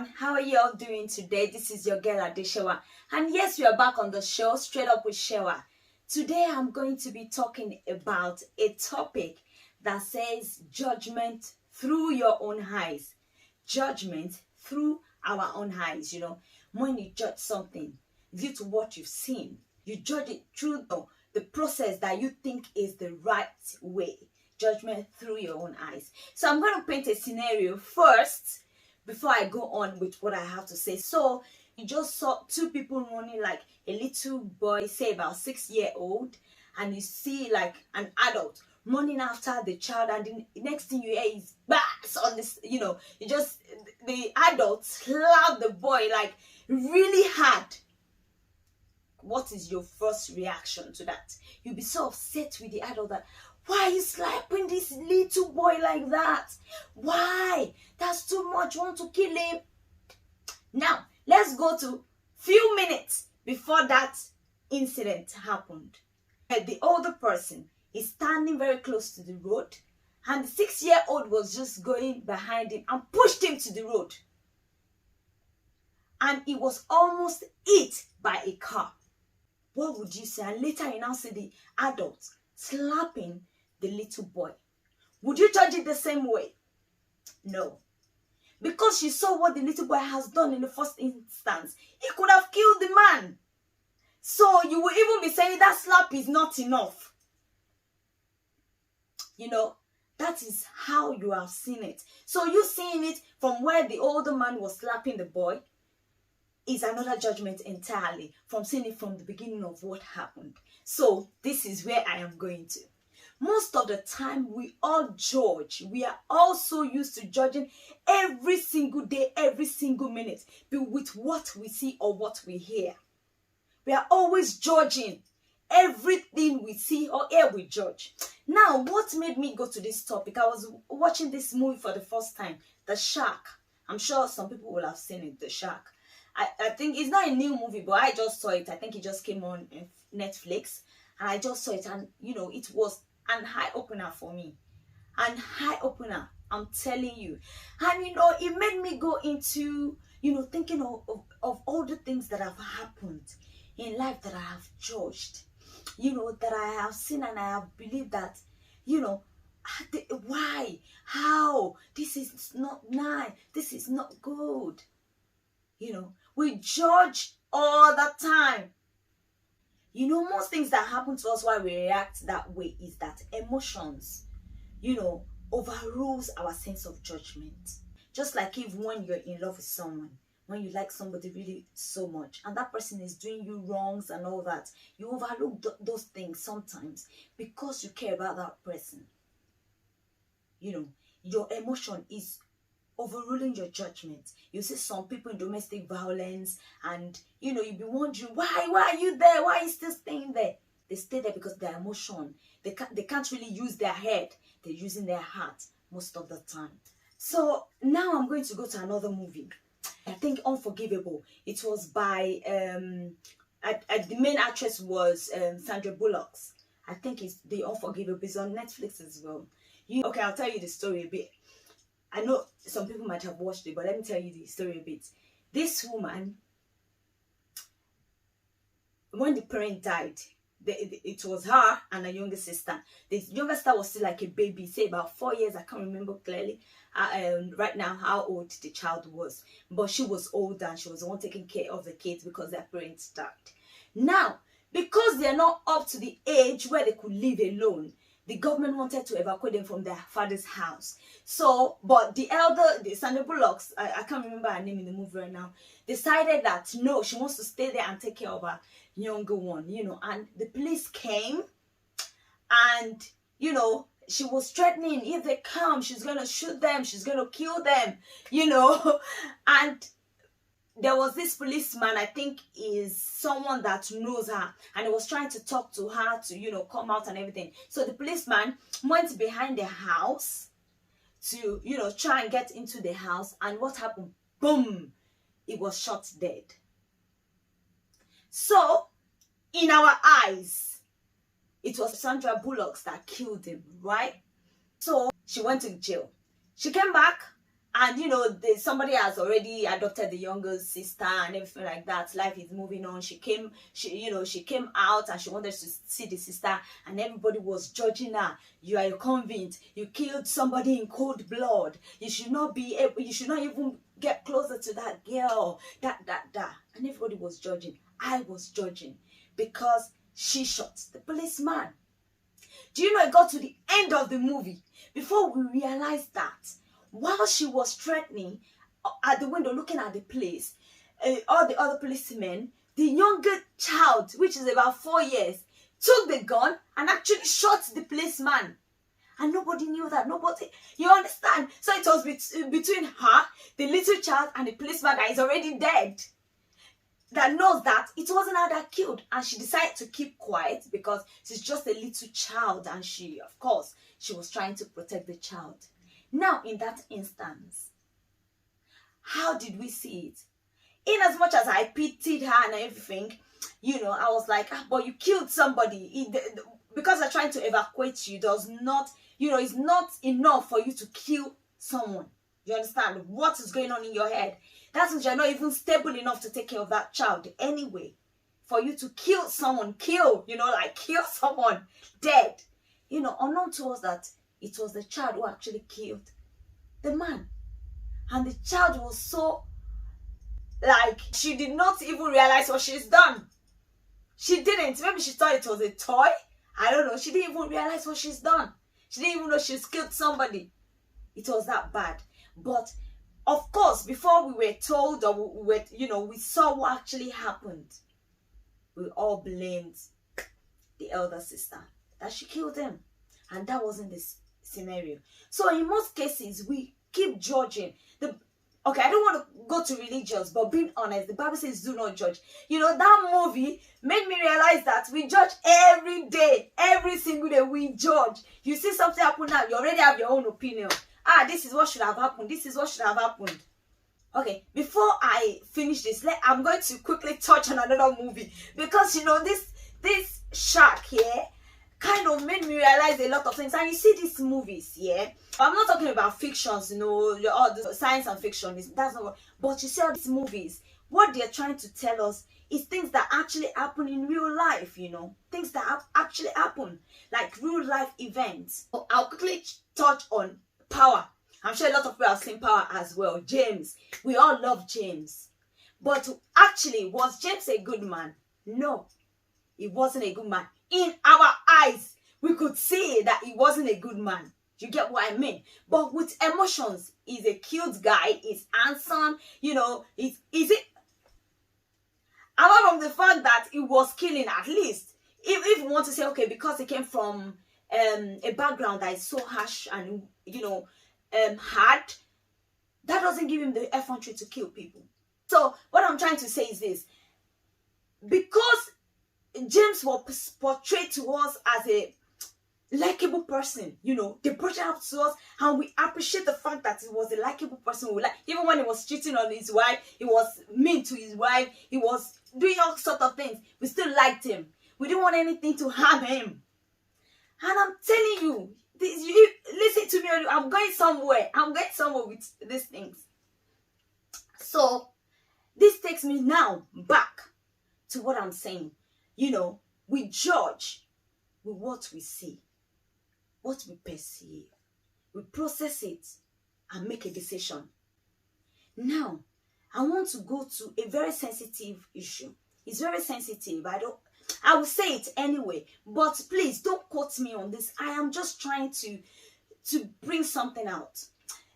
everyone, how are you all doing today? This is your girl Adeshewa, and yes, we are back on the show Straight Up with Shewa. Today I'm going to be talking about a topic that says judgment through your own eyes. Judgment through our own eyes. When you judge something due to what you've seen, you judge it through the process that you think is the right way. Judgment through your own eyes. So I'm going to paint a scenario first before I go on with what I have to say. So you just saw two people running, like a little boy, say about 6-year-old, and you see like an adult running after the child, and the next thing you hear is bats on this, the adult slap the boy like really hard. What is your first reaction to that? You'll be so upset with the adult that, why are you slapping this little boy like that? Why? That's too much. You want to kill him? Now, let's go to few minutes before that incident happened. The older person is standing very close to the road, and the 6-year-old was just going behind him and pushed him to the road. And he was almost hit by a car. What would you say? And later you now see the adult slapping the little boy. Would you judge it the same way? No. Because you saw what the little boy has done in the first instance. He could have killed the man. So you will even be saying that slap is not enough. That is how you have seen it. So you seeing it from where the older man was slapping the boy is another judgment entirely from seeing it from the beginning of what happened. So this is where I am going to. Most of the time, we all judge. We are all so used to judging every single day, every single minute, with what we see or what we hear. We are always judging everything we see or hear, we judge. Now, what made me go to this topic? I was watching this movie for the first time, The Shark. I'm sure some people will have seen it, The Shark. I think it's not a new movie, but I just saw it. I think it just came on Netflix, and I just saw it, and it was an eye-opener for me. An eye-opener, I'm telling you. And it made me go into thinking of all the things that have happened in life that I have judged, that I have seen, and I have believed that why, how, this is not nice, this is not good. We judge all the time. Most things that happen to us why we react that way is that emotions, overrules our sense of judgment. Just like if when you're in love with someone, when you like somebody really so much, and that person is doing you wrongs and all that, you overlook those things sometimes because you care about that person. Your emotion is overruling your judgment. You see some people in domestic violence, and you'll be wondering, why are you there? Why are you still staying there? They stay there because their emotion, they can't really use their head. They're using their heart most of the time. So now I'm going to go to another movie. I think Unforgivable. It was by the main actress was Sandra Bullock. I think it's the Unforgivable. It's on Netflix as well. Okay, I'll tell you the story a bit. I know some people might have watched it, but let me tell you the story a bit. This woman, when the parent died, it was her and her younger sister. The younger sister was still like a baby, say about 4 years. I can't remember clearly right now how old the child was. But she was older, and she was the one taking care of the kids because their parents died. Now, because they're not up to the age where they could live alone, the government wanted to evacuate them from their father's house. So, but the Sandra Bullock, I can't remember her name in the movie right now, decided that no, she wants to stay there and take care of her younger one, and the police came, and, she was threatening, if they come, she's going to shoot them, she's going to kill them, and there was this policeman, I think is someone that knows her, and he was trying to talk to her to, come out and everything. So the policeman went behind the house to, try and get into the house, and what happened? Boom! He was shot dead. So, in our eyes, it was Sandra Bullock that killed him, right? So, she went to jail. She came back, And somebody has already adopted the younger sister and everything like that. Life is moving on. She came out and she wanted to see the sister, and everybody was judging her. You are a convict. You killed somebody in cold blood. You should not even get closer to that girl. That. And everybody was judging. I was judging because she shot the policeman. Do you know it got to the end of the movie before we realized that while she was threatening at the window looking at the place, all the other policemen, the younger child, which is about 4 years, took the gun and actually shot the policeman. And nobody knew that. Nobody, you understand? So it was between her, the little child, and the policeman that is already dead, that knows that it wasn't her that killed. And she decided to keep quiet because she's just a little child, and she was trying to protect the child. Now, in that instance, how did we see it? In as much as I pitied her and everything, I was like, but you killed somebody. Because they're trying to evacuate you does not, it's not enough for you to kill someone. You understand what is going on in your head? That means you're not even stable enough to take care of that child anyway. For you to kill someone, kill someone dead. Unknown to us that it was the child who actually killed the man. And the child was so, she did not even realize what she's done. She didn't. Maybe she thought it was a toy. I don't know. She didn't even realize what she's done. She didn't even know she's killed somebody. It was that bad. But, of course, before we were told or we saw what actually happened, we all blamed the elder sister that she killed him. And that wasn't the scenario. So in most cases, we keep judging. Okay, I don't want to go to religious, but being honest, the Bible says do not judge. That movie made me realize that we judge every day. Every single day we judge. You see something happen now, you already have your own opinion. This is what should have happened. This is what should have happened. Okay, before I finish this, I'm going to quickly touch on another movie. Because, this shark here kind of made me realize a lot of things. And you see these movies, yeah? I'm not talking about fictions, all the science and fiction. That's not what. But you see all these movies, what they're trying to tell us is things that actually happen in real life, Things that actually happen, like real life events. So I'll quickly touch on Power. I'm sure a lot of people have seen Power as well. James. We all love James. But actually, was James a good man? No. He wasn't a good man. In our eyes, we could see that he wasn't a good man. You get what I mean? But with emotions, he's a cute guy. He's handsome. Is it? Apart from the fact that he was killing, at least, if you want to say, okay, because he came from a background that is so harsh and, hard, that doesn't give him the effrontery to kill people. So what I'm trying to say is this. Because James was portrayed to us as a likable person, they brought it up to us, and we appreciate the fact that he was a likable person. We even when he was cheating on his wife, he was mean to his wife, he was doing all sorts of things, we still liked him. We didn't want anything to harm him. And I'm telling you, listen to me, I'm going somewhere with these things. So this takes me now back to what I'm saying. We judge with what we see, what we perceive. We process it and make a decision. Now, I want to go to a very sensitive issue. It's very sensitive. I will say it anyway, but please don't quote me on this. I am just trying to bring something out.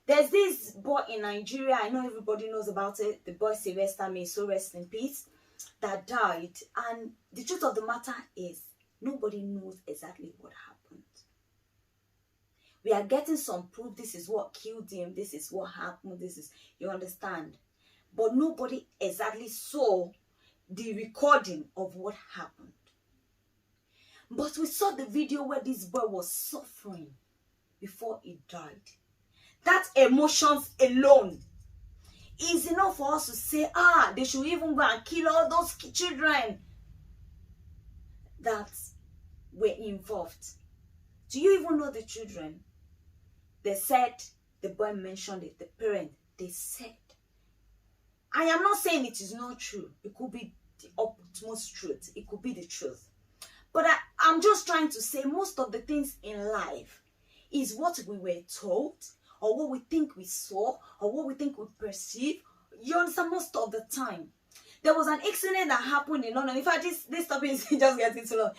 There's this boy in Nigeria, I know everybody knows about it, the boy Sylvester, may so rest in peace, that died. And the truth of the matter is, nobody knows exactly what happened. We are getting some proof, this is what killed him, this is what happened, you understand? But nobody exactly saw the recording of what happened. But we saw the video where this boy was suffering before he died. That emotions alone is enough for us to say, they should even go and kill all those children that were involved. Do you even know the children? They said the boy mentioned it, the parent, they said, I am not saying it is not true. It could be the utmost truth. It could be the truth. But I'm just trying to say most of the things in life is what we were told, or what we think we saw, or what we think we perceive. You understand? Most of the time. There was an accident that happened in London. In fact, this topic is just getting too long.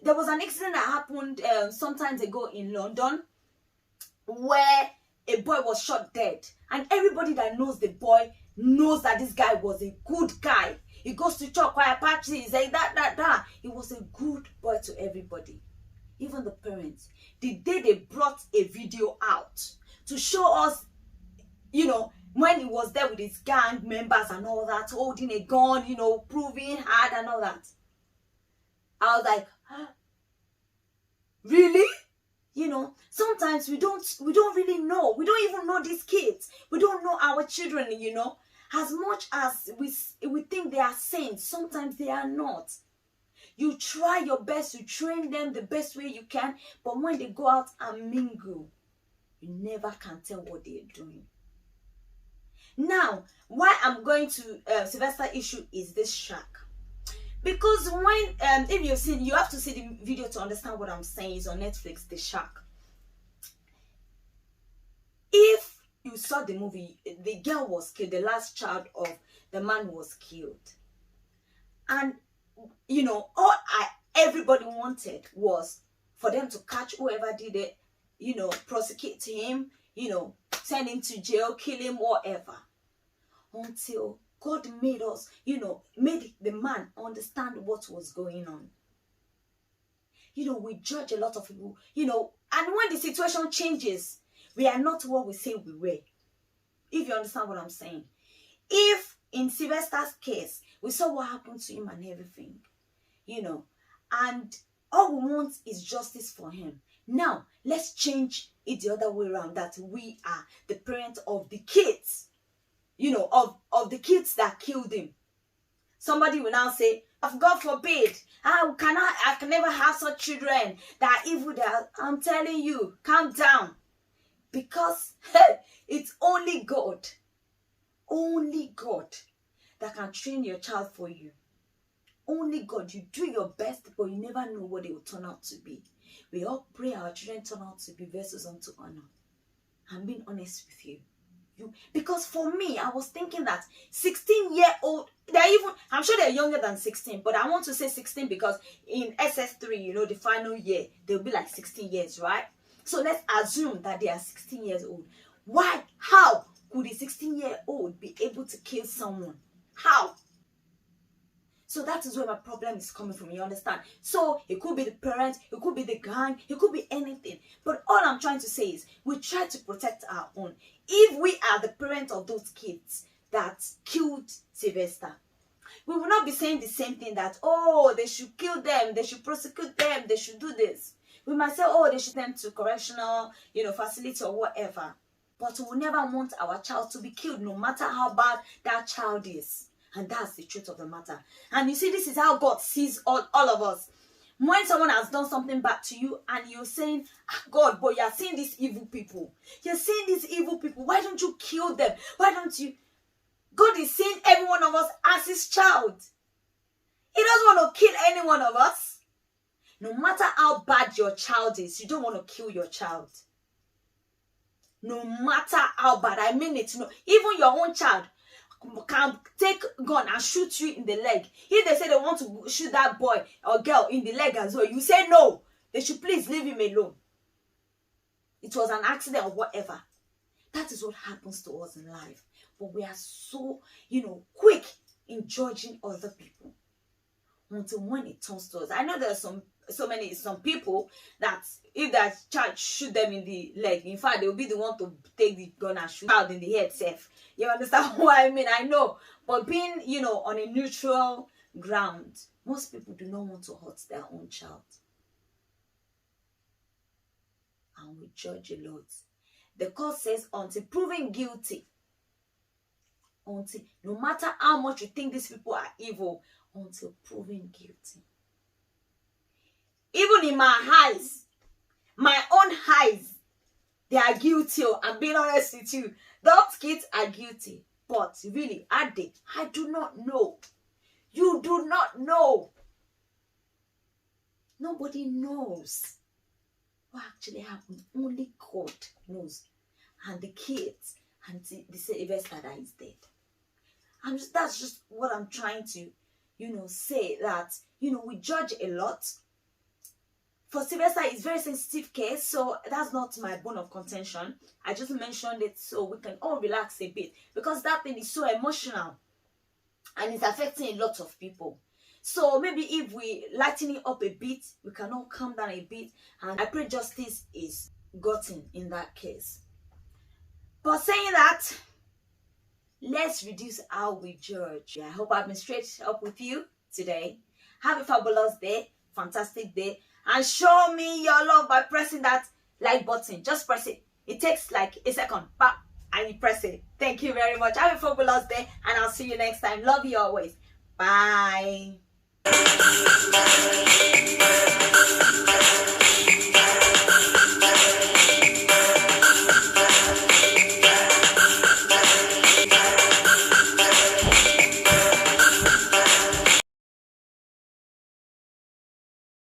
There was an accident that happened some time ago in London where a boy was shot dead. And everybody that knows the boy knows that this guy was a good guy. He goes to church, choir parties, like that. He was a good boy to everybody. Even the parents. The day they brought a video out to show us, when he was there with his gang members and all that, holding a gun, proving hard and all that. I was like, huh? Really? Sometimes we don't really know. We don't even know these kids. We don't know our children, As much as we think they are saints, sometimes they are not. You try your best to train them the best way you can, but when they go out and mingle, you never can tell what they are doing. Now, why I'm going to Sylvester issue is this shark. Because when, if you've seen, you have to see the video to understand what I'm saying. It's on Netflix, The Shark. If you saw the movie, the girl was killed, the last child of the man was killed. And, everybody wanted was for them to catch whoever did it, prosecute him, send him to jail, kill him, whatever. Until God made us, made the man understand what was going on. We judge a lot of people, and when the situation changes, we are not what we say we were. If you understand what I'm saying. If in Sylvester's case, we saw what happened to him and everything, and all we want is justice for him. Now, let's change it the other way around, that we are the parent of the kids. Of the kids that killed him. Somebody will now say, God forbid, I can never have such children that are evil. I'm telling you, calm down. Because it's only God that can train your child for you. Only God. You do your best, but you never know what they will turn out to be. We all pray our children turn out to be vessels unto honor. I'm being honest with you. Because for me, I was thinking that 16-year-old, I'm sure they're younger than 16, but I want to say 16 because in SS3, the final year, they'll be like 16 years, right? So let's assume that they are 16 years old. Why? How could a 16-year-old be able to kill someone? How? So that is where my problem is coming from, you understand? So it could be the parents, it could be the gang, it could be anything. But all I'm trying to say is we try to protect our own. If we are the parent of those kids that killed Sylvester, we will not be saying the same thing that, they should kill them, they should prosecute them, they should do this. We might say, they should send them to correctional, facility or whatever. But we will never want our child to be killed, no matter how bad that child is. And that's the truth of the matter. And you see, this is how God sees all of us. When someone has done something bad to you and you're saying, God, but you're seeing these evil people. You're seeing these evil people. Why don't you kill them? Why don't you? God is seeing every one of us as his child. He doesn't want to kill any one of us. No matter how bad your child is, you don't want to kill your child. No matter how bad. I mean it. Even your own child can take gun and shoot you in the leg. If they say they want to shoot that boy or girl in the leg as well, you say no. They should please leave him alone. It was an accident or whatever. That is what happens to us in life. But we are so, quick in judging other people. Until when it turns to us. I know there are some people that if that child shoot them in the leg, in fact, they will be the one to take the gun and shoot out in the head safe. You understand what I mean? I know. But being, on a neutral ground, most people do not want to hurt their own child. And we judge a lot. The court says until proven guilty, no matter how much you think these people are evil, until proven guilty. Even in my eyes, my own eyes, They are guilty. I'm being honest with you. Those kids are guilty. But really, are they? I do not know. You do not know. Nobody knows what actually happened. Only God knows. And the kids and the Sylvester that is dead. That's just what I'm trying to, say, that, we judge a lot. For Sylvester, it's very sensitive case, so that's not my bone of contention. I just mentioned it so we can all relax a bit, because that thing is so emotional and it's affecting a lot of people. So maybe if we lighten it up a bit, we can all calm down a bit, and I pray justice is gotten in that case. But saying that, let's reduce how we judge. I hope I've been straight up with you today. Have a fabulous day, fantastic day, and show me your love by pressing that like button. Just press it. It takes like a second, and you press it. Thank you very much. Have a fabulous day, and I'll see you next time. Love you always. Bye.